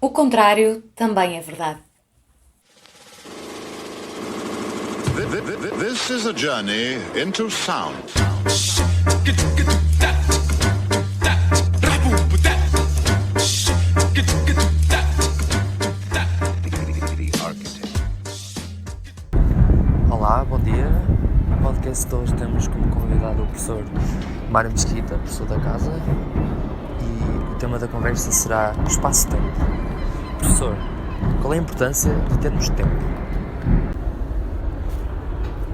O contrário também é verdade. This is a journey into sound. Olá, bom dia. No podcast de hoje temos como convidado o professor Mário Mesquita, professor da casa, e o tema da conversa será o espaço-tempo. Professor, qual é a importância de termos tempo?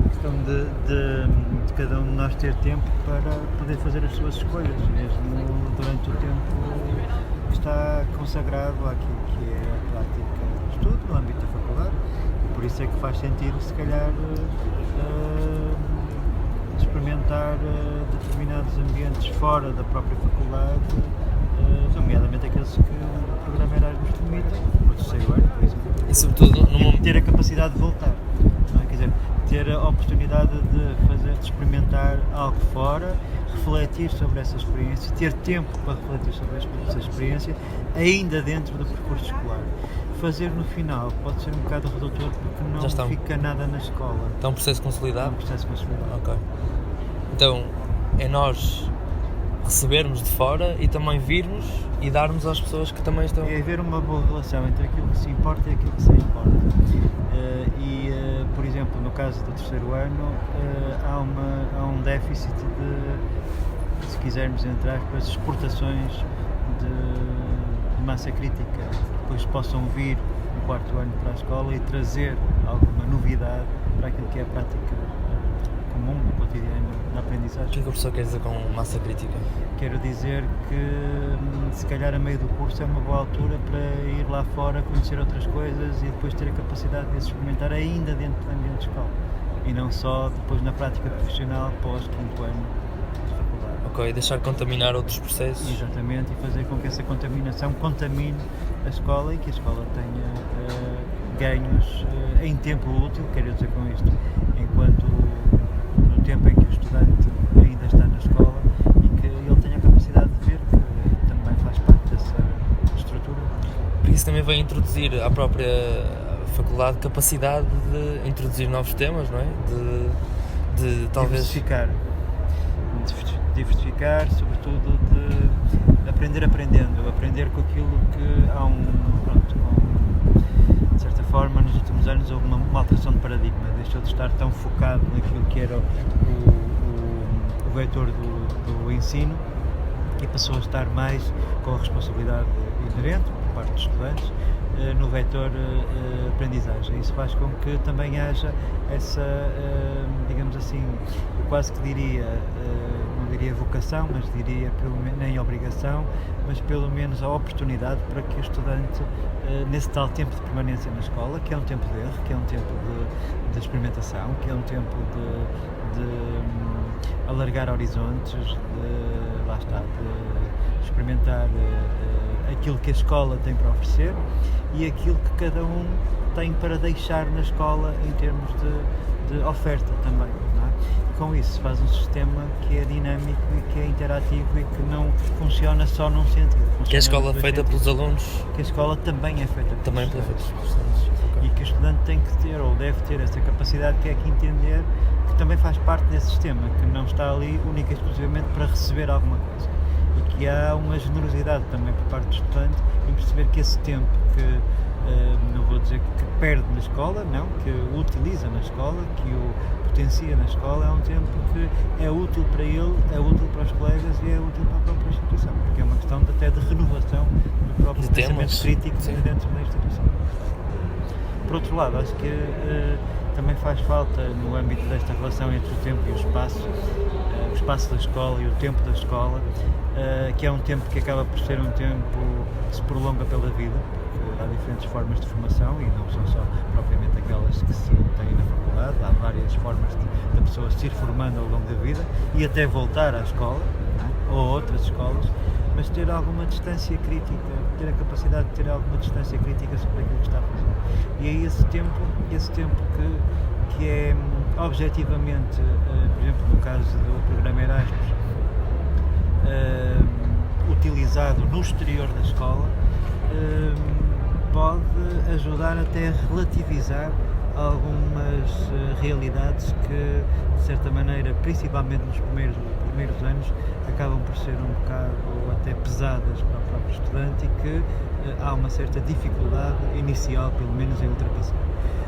A questão de cada um de nós ter tempo para poder fazer as suas escolhas, mesmo durante o tempo que está consagrado àquilo que é a prática do estudo, no âmbito da faculdade. Por isso é que faz sentido, se calhar, experimentar determinados ambientes fora da própria faculdade, nomeadamente aqueles que o programa Erasmus permite, o terceiro ano, por exemplo. E sobretudo E ter a capacidade de voltar, não é? Quer dizer, ter a oportunidade de experimentar algo fora, refletir sobre essa experiência, ter tempo para refletir sobre essa experiência, ainda dentro do percurso escolar. Fazer no final pode ser um bocado redutor porque não fica nada na escola. Está um processo consolidado? É um processo consolidado. Ok. Então, é nós recebermos de fora e também virmos e darmos às pessoas que também estão... É haver uma boa relação entre aquilo que se importa e aquilo que se importa. Por exemplo, no caso do terceiro ano, há um déficit de, se quisermos entrar, com as exportações de massa crítica, que depois possam vir no quarto ano para a escola e trazer alguma novidade para aquilo que é a prática comum, cotidiana da aprendizagem. O que é que o professor quer dizer com massa crítica? Quero dizer que, se calhar, a meio do curso é uma boa altura para ir lá fora, conhecer outras coisas e depois ter a capacidade de se experimentar ainda dentro do ambiente de escola e não só depois na prática profissional pós-quinto ano de faculdade. Ok, deixar contaminar outros processos. Exatamente, e fazer com que essa contaminação contamine a escola e que a escola tenha ganhos em tempo útil, quero dizer com isto, enquanto no tempo em que o estudante ainda está na escola e que ele tenha a capacidade de ver que também faz parte dessa estrutura. Por isso também vai introduzir à própria faculdade capacidade de introduzir novos temas, não é? De talvez... Diversificar, sobretudo de aprender aprendendo, aprender com aquilo que há de certa forma nos últimos anos houve uma alteração de paradigma, deixou de estar tão focado naquilo que era o vetor do ensino e passou a estar mais com a responsabilidade inerente por parte dos estudantes no vetor aprendizagem. Isso faz com que também haja essa, digamos assim, eu quase que diria, não diria vocação, mas diria nem obrigação, mas pelo menos a oportunidade para que o estudante, nesse tal tempo de permanência na escola, que é um tempo de erro, que é um tempo de experimentação, que é um tempo de alargar horizontes, de experimentar aquilo que a escola tem para oferecer e aquilo que cada um tem para deixar na escola em termos de oferta também, não é? E com isso faz um sistema que é dinâmico e que é interativo e que não funciona só num sentido. Que a escola é feita pelos alunos? Que a escola também é feita pelos estudantes. Okay. E que o estudante tem que ter, ou deve ter, essa capacidade que é que entender que também faz parte desse sistema, que não está ali única e exclusivamente para receber alguma coisa. E que há uma generosidade também por parte do estudante em perceber que esse tempo que, não vou dizer que perde na escola, não, que o utiliza na escola, que o potencia na escola, é um tempo que é útil para ele, é útil para os colegas e é útil para a própria instituição, porque é uma questão até de renovação do próprio pensamento crítico dentro da instituição. Por outro lado, acho que também faz falta, no âmbito desta relação entre o tempo e o espaço da escola e o tempo da escola, que é um tempo que acaba por ser um tempo que se prolonga pela vida, porque há diferentes formas de formação e não são só propriamente aquelas que se têm na faculdade, há várias formas da pessoa se ir formando ao longo da vida e até voltar à escola, não é? Ou a outras escolas, mas ter alguma distância crítica, ter a capacidade de ter alguma distância crítica sobre aquilo que está a fazer. E é esse tempo que é objetivamente, por exemplo, no caso do programa Erasmus, utilizado no exterior da escola, pode ajudar até a relativizar algumas realidades que, de certa maneira, principalmente nos primeiros anos, acabam por ser um bocado até pesadas para o próprio estudante e que há uma certa dificuldade inicial, pelo menos, em ultrapassar.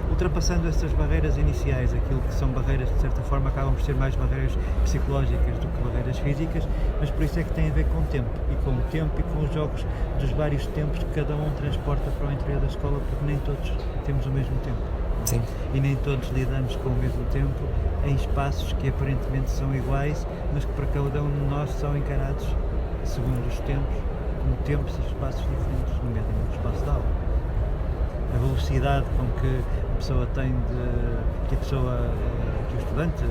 Ultrapassando essas barreiras iniciais, aquilo que são barreiras, de certa forma, acabam por ser mais barreiras psicológicas do que barreiras físicas, mas por isso é que tem a ver com o tempo, e com o tempo e com os jogos dos vários tempos que cada um transporta para o interior da escola, porque nem todos temos o mesmo tempo. Sim. E nem todos lidamos com o mesmo tempo em espaços que aparentemente são iguais, mas que para cada um de nós são encarados, segundo os tempos, como tempos e espaços diferentes, nomeadamente o espaço de aula. A velocidade com que a pessoa tem que o estudante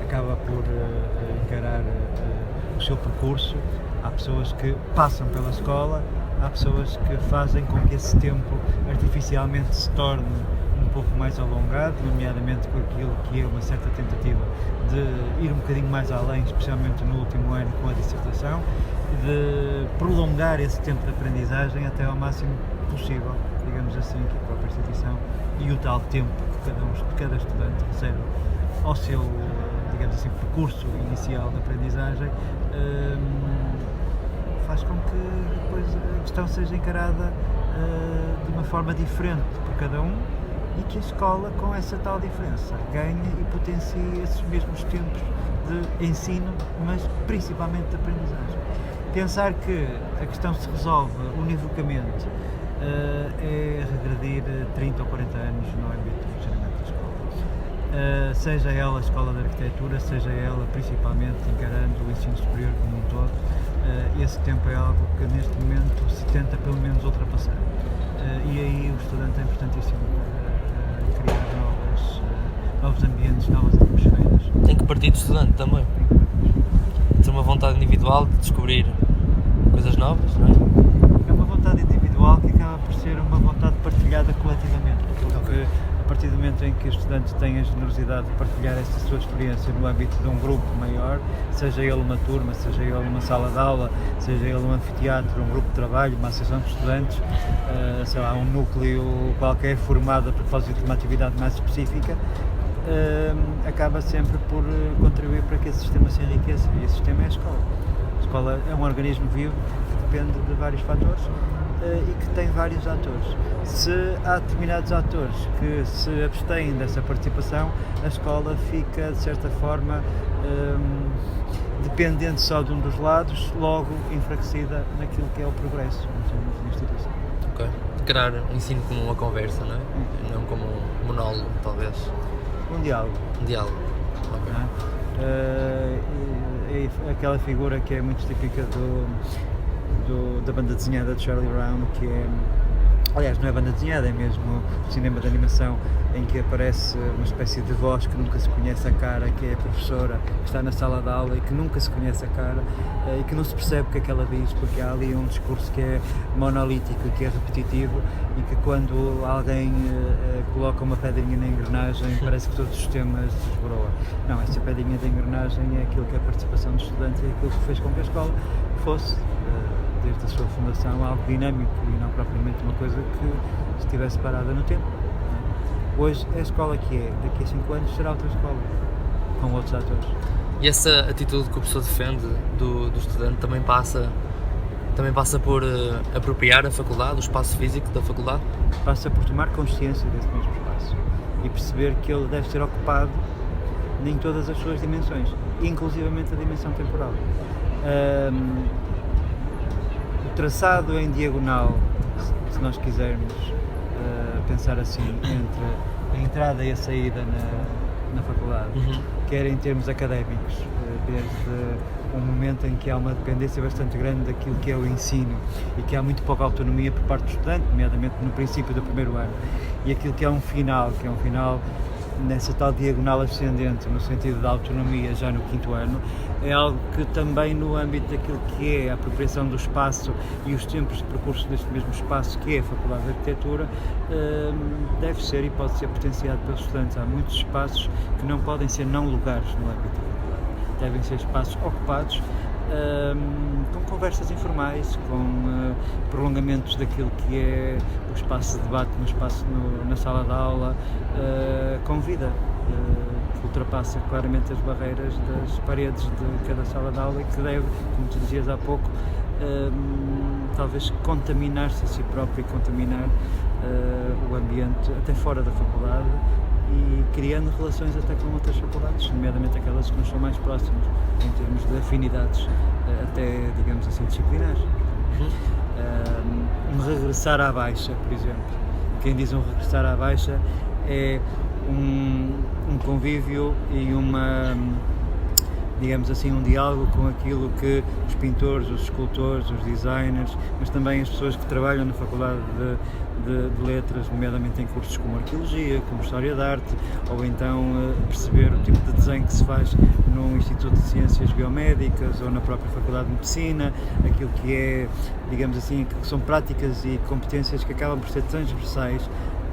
acaba por encarar o seu percurso. Há pessoas que passam pela escola, há pessoas que fazem com que esse tempo artificialmente se torne um pouco mais alongado, nomeadamente por aquilo que é uma certa tentativa de ir um bocadinho mais além, especialmente no último ano com a dissertação, de prolongar esse tempo de aprendizagem até ao máximo possível, digamos assim, que a própria instituição e o tal tempo que cada estudante reserva ao seu, digamos assim, percurso inicial de aprendizagem, faz com que depois a questão seja encarada de uma forma diferente por cada um e que a escola, com essa tal diferença, ganhe e potencie esses mesmos tempos de ensino, mas principalmente de aprendizagem. Pensar que a questão se resolve univocamente é regredir 30 ou 40 anos no âmbito do funcionamento da escola. Seja ela a escola de arquitetura, seja ela principalmente encarando o ensino superior como um todo, esse tempo é algo que neste momento se tenta pelo menos ultrapassar. E aí o estudante é importantíssimo para criar novos ambientes, novas atmosferas. Tem que partir do estudante também. Ter uma vontade individual de descobrir coisas novas, não é? É uma vontade individual que acaba por ser uma vontade partilhada coletivamente, porque a partir do momento em que o estudante tem a generosidade de partilhar esta sua experiência no âmbito de um grupo maior, seja ele uma turma, seja ele uma sala de aula, seja ele um anfiteatro, um grupo de trabalho, uma associação de estudantes, sei lá, um núcleo qualquer formado a propósito de uma atividade mais específica, acaba sempre por contribuir para que esse sistema se enriqueça, e esse sistema é a escola. A escola é um organismo vivo que depende de vários fatores e que tem vários atores. Se há determinados atores que se abstêm dessa participação, a escola fica, de certa forma, dependente só de um dos lados, logo enfraquecida naquilo que é o progresso em termos de instituição. Ok. Encarar o ensino como uma conversa, não é? Não como um monólogo, talvez. Um diálogo. Um diálogo. Ok. É aquela figura que é muito típica da banda desenhada de Charlie Brown, que é, aliás, não é banda desenhada, é mesmo cinema de animação, em que aparece uma espécie de voz que nunca se conhece a cara, que é a professora que está na sala de aula e que nunca se conhece a cara e que não se percebe o que é que ela diz, porque há ali um discurso que é monolítico e que é repetitivo e que quando alguém coloca uma pedrinha na engrenagem parece que todo o sistema se desboroa. Não, essa pedrinha da engrenagem é aquilo que é a participação dos estudantes e aquilo que fez com que a escola fosse, desde a sua fundação, algo dinâmico e não propriamente uma coisa que estivesse parada no tempo. Hoje é a escola que é, daqui a 5 anos será outra escola, com outros atores. E essa atitude que o professor defende do estudante também passa por apropriar a faculdade, o espaço físico da faculdade? Passa por tomar consciência desse mesmo espaço e perceber que ele deve ser ocupado em todas as suas dimensões, inclusivamente a dimensão temporal. O traçado em diagonal, se nós quisermos pensar assim, entre a entrada e a saída na faculdade, quer em termos académicos, desde um momento em que há uma dependência bastante grande daquilo que é o ensino e que há muito pouca autonomia por parte do estudante, nomeadamente no princípio do primeiro ano, e aquilo que é um final nessa tal diagonal ascendente, no sentido da autonomia já no 5º ano, é algo que também no âmbito daquilo que é a apropriação do espaço e os tempos de percurso deste mesmo espaço, que é a Faculdade de Arquitetura, deve ser e pode ser potenciado pelos estudantes. Há muitos espaços que não podem ser não lugares no âmbito da faculdade. Devem ser espaços ocupados com conversas informais, com prolongamentos daquilo que é o espaço de debate na sala de aula, com vida, que ultrapassa claramente as barreiras das paredes de cada sala de aula e que deve, como tu dizias há pouco, talvez contaminar-se a si próprio e contaminar o ambiente até fora da faculdade e criando relações até com outras faculdades, nomeadamente aquelas que nos são mais próximas, em termos de afinidades, até, digamos assim, disciplinares. Um regressar à baixa, por exemplo. Quem diz um regressar à baixa é um convívio e digamos assim, um diálogo com aquilo que os pintores, os escultores, os designers, mas também as pessoas que trabalham na Faculdade de Letras, nomeadamente em cursos como Arqueologia, como História da Arte, ou então perceber o tipo de desenho que se faz no Instituto de Ciências Biomédicas ou na própria Faculdade de Medicina, aquilo que é, digamos assim, que são práticas e competências que acabam por ser transversais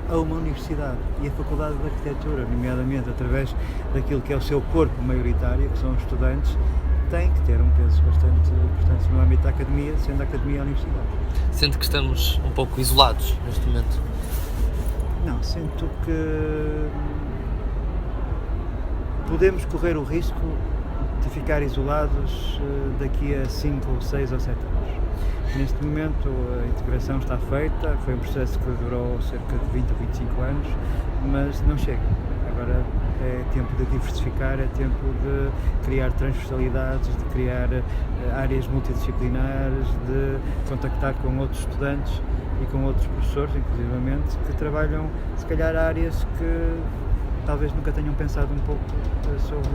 a uma universidade, e a Faculdade de Arquitetura, nomeadamente através daquilo que é o seu corpo maioritário, que são os estudantes, tem que ter um peso bastante importante no âmbito da academia, sendo a academia a universidade. Sente que estamos um pouco isolados neste momento? Não, sinto que podemos correr o risco de ficar isolados daqui a 5 ou 6 ou 7 anos. Neste momento a integração está feita, foi um processo que durou cerca de 20 ou 25 anos, mas não chega. Agora é tempo de diversificar, é tempo de criar transversalidades, de criar áreas multidisciplinares, de contactar com outros estudantes e com outros professores, inclusivamente, que trabalham, se calhar, áreas que talvez nunca tenham pensado um pouco sobre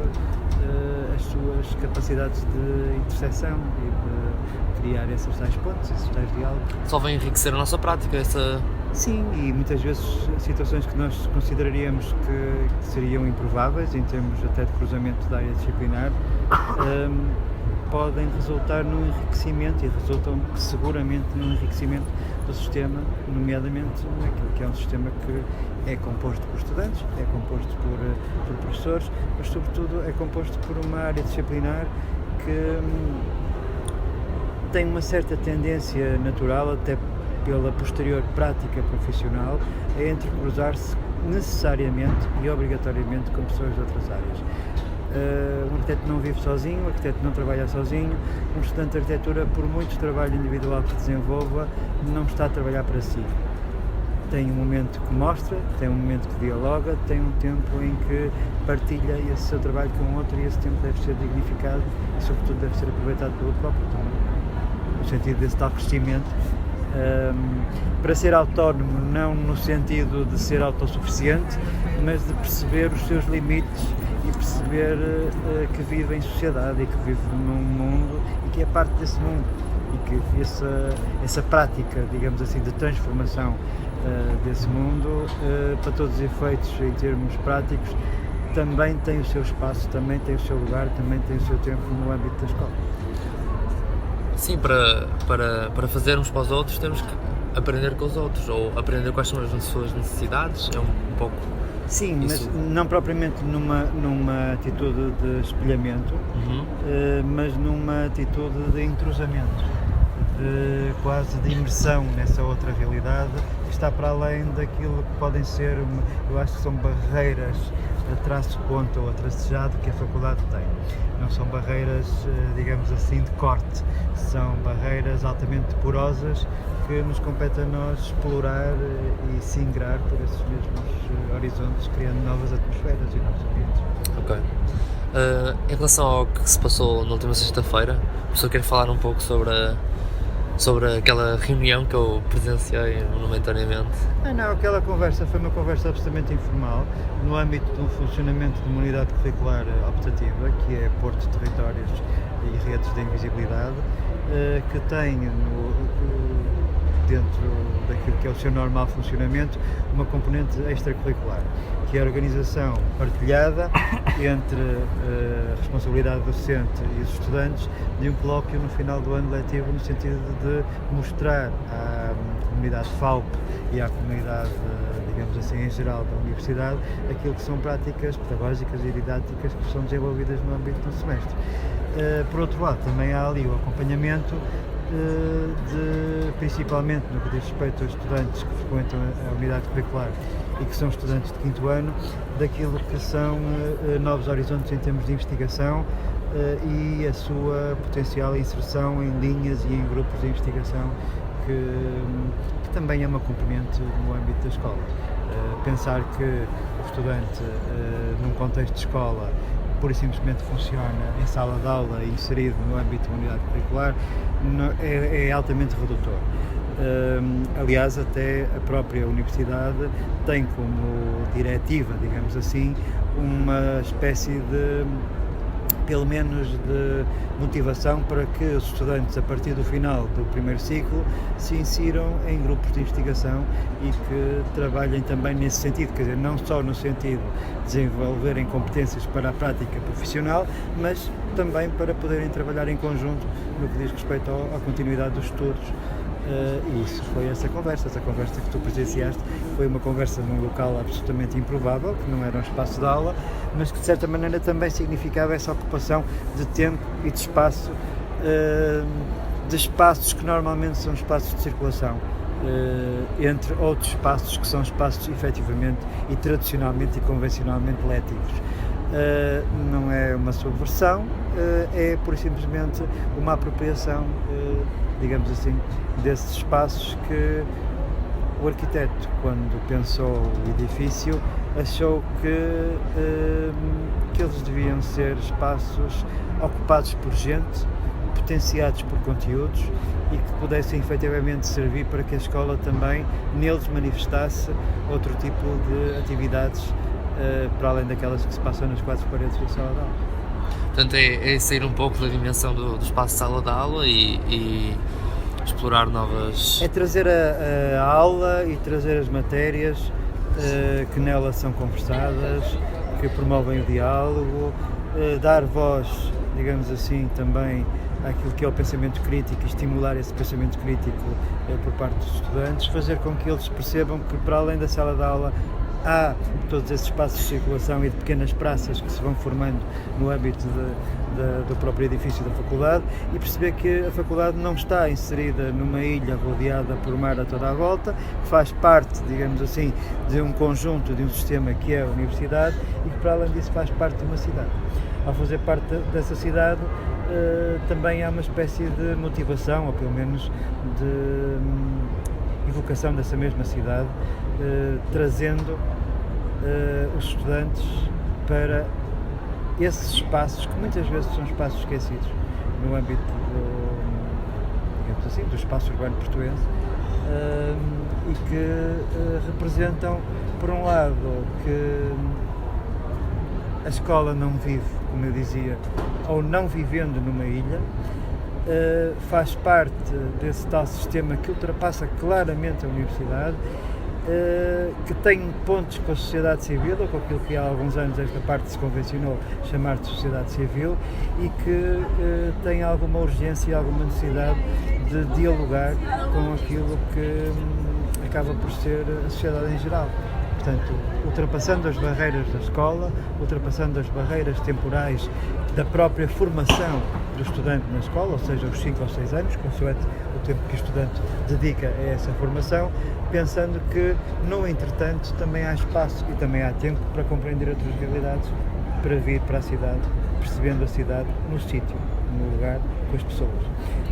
as suas capacidades de intersecção e de criar esses tais pontos, esses tais diálogos. Só vem enriquecer a nossa prática, essa... Sim, e muitas vezes situações que nós consideraríamos que seriam improváveis, em termos até de cruzamento da área disciplinar, podem resultar num enriquecimento e resultam seguramente num enriquecimento do sistema, nomeadamente naquilo que é um sistema que é composto por estudantes, é composto por professores, mas sobretudo é composto por uma área disciplinar que tem uma certa tendência natural, até pela posterior prática profissional, a entrecruzar-se necessariamente e obrigatoriamente com pessoas de outras áreas. Um arquiteto não vive sozinho, um arquiteto não trabalha sozinho, um estudante de arquitetura, por muito trabalho individual que desenvolva, não está a trabalhar para si. Tem um momento que mostra, tem um momento que dialoga, tem um tempo em que partilha esse seu trabalho com outro, e esse tempo deve ser dignificado e, sobretudo, deve ser aproveitado pelo próprio também, no sentido desse tal crescimento, para ser autónomo, não no sentido de ser autossuficiente, mas de perceber os seus limites e perceber que vive em sociedade e que vive num mundo e que é parte desse mundo, e que essa prática, digamos assim, de transformação desse mundo, para todos os efeitos, em termos práticos, também tem o seu espaço, também tem o seu lugar, também tem o seu tempo no âmbito da escola. Sim, para fazermos para os outros temos que aprender com os outros, ou aprender quais são as suas necessidades, é um pouco... Sim, isso. Mas não propriamente numa atitude de espelhamento, mas numa atitude de intrusamento, quase de imersão nessa outra realidade, que está para além daquilo que podem ser, eu acho que são barreiras a traço ponto ou a tracejado que a faculdade tem. Não são barreiras, digamos assim, de corte, são barreiras altamente porosas que nos compete a nós explorar e singrar por esses mesmos horizontes, criando novas atmosferas e novos ambientes. Ok. Em relação ao que se passou na última sexta-feira, o professor quer falar um pouco sobre aquela reunião que eu presenciei momentaneamente? Não, aquela conversa foi uma conversa absolutamente informal, no âmbito do funcionamento de uma unidade curricular optativa, que é Porto, Territórios e Redes de Invisibilidade, que tem dentro daquilo que é o seu normal funcionamento, uma componente extracurricular, que é a organização partilhada entre a responsabilidade docente e os estudantes de um colóquio no final do ano letivo, no sentido de mostrar à comunidade FAUP e à comunidade, digamos assim, em geral da Universidade, aquilo que são práticas pedagógicas e didáticas que são desenvolvidas no âmbito do semestre. Por outro lado, também há ali o acompanhamento principalmente no que diz respeito aos estudantes que frequentam a unidade curricular e que são estudantes de 5º ano, daquilo que são novos horizontes em termos de investigação e a sua potencial inserção em linhas e em grupos de investigação que também é uma componente no âmbito da escola. Pensar que o estudante, num contexto de escola, pura e simplesmente funciona em sala de aula e inserido no âmbito de uma unidade curricular é altamente redutor. Aliás, até a própria universidade tem como diretiva, digamos assim, uma espécie de, pelo menos, de motivação para que os estudantes, a partir do final do primeiro ciclo, se insiram em grupos de investigação e que trabalhem também nesse sentido, quer dizer, não só no sentido de desenvolverem competências para a prática profissional, mas também para poderem trabalhar em conjunto no que diz respeito à continuidade dos estudos. E isso foi essa conversa que tu presenciaste, foi uma conversa num local absolutamente improvável, que não era um espaço de aula, mas que de certa maneira também significava essa ocupação de tempo e de espaço, de espaços que normalmente são espaços de circulação, entre outros espaços que são espaços efetivamente e tradicionalmente e convencionalmente letivos. Não é uma subversão, é pura e simplesmente uma apropriação, digamos assim, desses espaços que o arquiteto, quando pensou o edifício, achou que eles deviam ser espaços ocupados por gente, potenciados por conteúdos e que pudessem efetivamente servir para que a escola também neles manifestasse outro tipo de atividades para além daquelas que se passam nas 4 paredes da sala de aula. Portanto, é sair um pouco da dimensão do espaço de sala de aula e explorar novas... É trazer a aula e trazer as matérias que nela são conversadas, que promovem o diálogo, dar voz, digamos assim, também àquilo que é o pensamento crítico e estimular esse pensamento crítico por parte dos estudantes, fazer com que eles percebam que para além da sala de aula há todos esses espaços de circulação e de pequenas praças que se vão formando no âmbito do próprio edifício da faculdade e perceber que a faculdade não está inserida numa ilha rodeada por mar a toda a volta, que faz parte, digamos assim, de um conjunto, de um sistema que é a universidade e que para além disso faz parte de uma cidade. Ao fazer parte dessa cidade também há uma espécie de motivação, ou pelo menos de evocação dessa mesma cidade, trazendo os estudantes para esses espaços que muitas vezes são espaços esquecidos no âmbito digamos assim, do espaço urbano portuense e que representam, por um lado, que a escola não vive, como eu dizia, ou não vivendo numa ilha, faz parte desse tal sistema que ultrapassa claramente a universidade, que tem pontos com a sociedade civil, ou com aquilo que há alguns anos esta parte se convencionou chamar de sociedade civil, e que tem alguma urgência e alguma necessidade de dialogar com aquilo que acaba por ser a sociedade em geral. Portanto, ultrapassando as barreiras da escola, ultrapassando as barreiras temporais da própria formação do estudante na escola, ou seja, os 5 ou 6 anos, consoante o tempo que o estudante dedica a essa formação, pensando que, no entretanto, também há espaço e também há tempo para compreender outras realidades, para vir para a cidade, percebendo a cidade no sítio, no lugar, com as pessoas.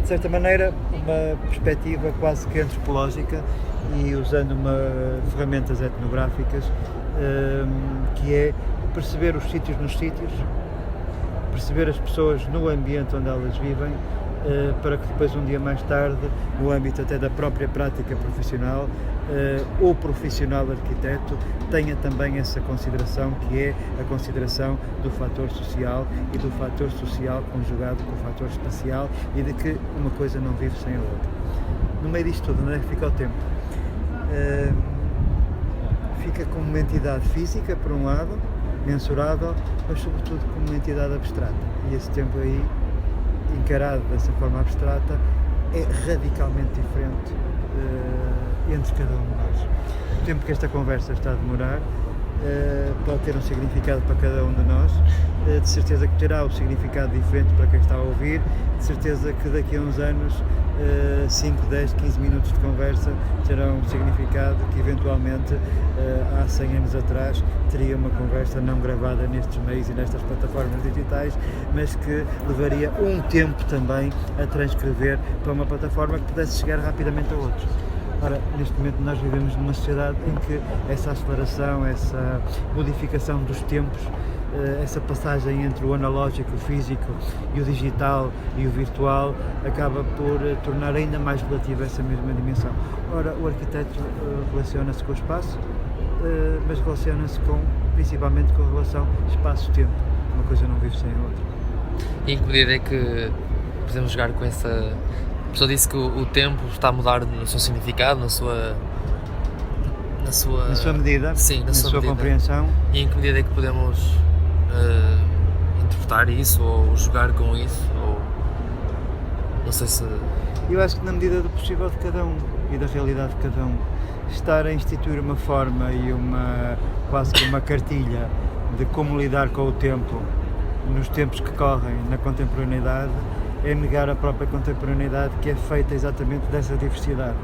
De certa maneira, uma perspectiva quase que antropológica e usando ferramentas etnográficas, que é perceber os sítios nos sítios, perceber as pessoas no ambiente onde elas vivem, para que depois, um dia mais tarde, no âmbito até da própria prática profissional, o profissional arquiteto tenha também essa consideração, que é a consideração do fator social e do fator social conjugado com o fator espacial, e de que uma coisa não vive sem a outra. no meio disto tudo, onde é que fica o tempo? Fica como uma entidade física, por um lado, mensurável, mas sobretudo como uma entidade abstrata. E esse tempo aí, encarado dessa forma abstrata, é radicalmente diferente entre cada um de nós. O tempo que esta conversa está a demorar pode ter um significado para cada um de nós, de certeza que terá um significado diferente para quem está a ouvir, de certeza que daqui a uns anos 5, 10, 15 minutos de conversa terão um significado que eventualmente há 100 anos atrás teria uma conversa não gravada nestes meios e nestas plataformas digitais, mas que levaria um tempo também a transcrever para uma plataforma que pudesse chegar rapidamente a outros. Ora, neste momento nós vivemos numa sociedade em que essa aceleração, essa modificação dos tempos, essa passagem entre o analógico, o físico e o digital e o virtual acaba por tornar ainda mais relativa essa mesma dimensão. Ora, o arquiteto relaciona-se com o espaço, mas relaciona-se principalmente com a relação espaço-tempo. Uma coisa não vive sem a outra. E em que medida é que podemos jogar com essa... A pessoa disse que o tempo está a mudar no seu significado, na sua medida, sim, na sua medida. Compreensão. E em que medida é que podemos interpretar isso ou jogar com isso? Ou não sei se... Eu acho que na medida do possível de cada um e da realidade de cada um. Estar a instituir uma forma e quase que uma cartilha de como lidar com o tempo nos tempos que correm na contemporaneidade é negar a própria contemporaneidade, que é feita exatamente dessa diversidade.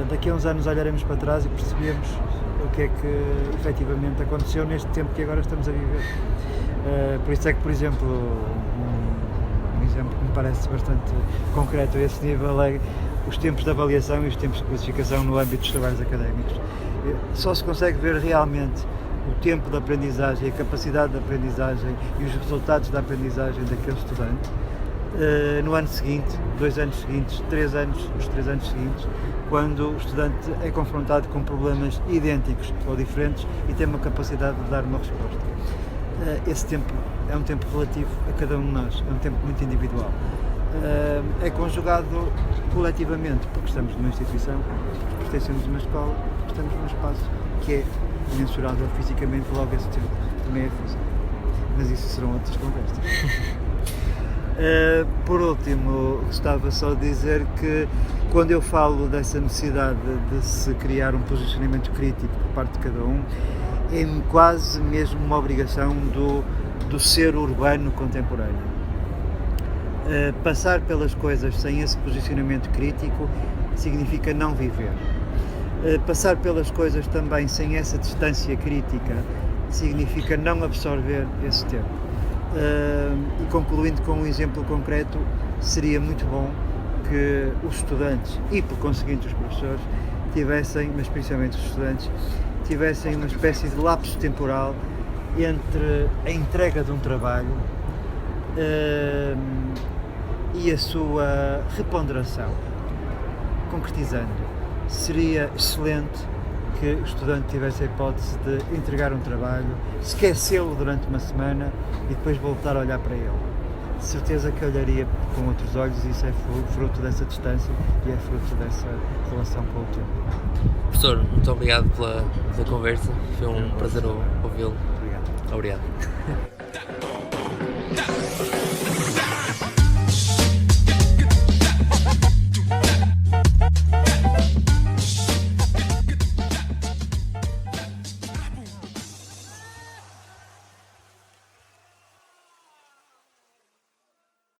Daqui a uns anos olharemos para trás e percebemos o que é que efetivamente aconteceu neste tempo que agora estamos a viver. Por isso é que, por exemplo, um exemplo que me parece bastante concreto a esse nível é os tempos de avaliação e os tempos de classificação no âmbito dos trabalhos académicos. Só se consegue ver realmente o tempo de aprendizagem, a capacidade de aprendizagem e os resultados da aprendizagem daquele estudante no ano seguinte, 2 anos seguintes, 3 anos, os 3 anos seguintes, quando o estudante é confrontado com problemas idênticos ou diferentes e tem uma capacidade de dar uma resposta. Esse tempo é um tempo relativo a cada um de nós, é um tempo muito individual. É conjugado coletivamente, porque estamos numa instituição, porque pertencemos a uma escola, porque estamos num espaço que é mensurável fisicamente, logo esse tempo também é físico. Mas isso serão outras conversas. Por último, gostava só de dizer que quando eu falo dessa necessidade de se criar um posicionamento crítico por parte de cada um, é quase mesmo uma obrigação do ser urbano contemporâneo. Passar pelas coisas sem esse posicionamento crítico significa não viver. Passar pelas coisas também sem essa distância crítica significa não absorver esse tempo. E concluindo com um exemplo concreto, seria muito bom que os estudantes e por conseguinte os professores tivessem, mas principalmente os estudantes, tivessem uma espécie de lapso temporal entre a entrega de um trabalho e a sua reponderação. Concretizando, seria excelente que o estudante tivesse a hipótese de entregar um trabalho, esquecê-lo durante uma semana e depois voltar a olhar para ele. De certeza que olharia com outros olhos e isso é fruto dessa distância e é fruto dessa relação com o tempo. Professor, muito obrigado pela conversa, foi um prazer ouvi-lo. Obrigado. Obrigado.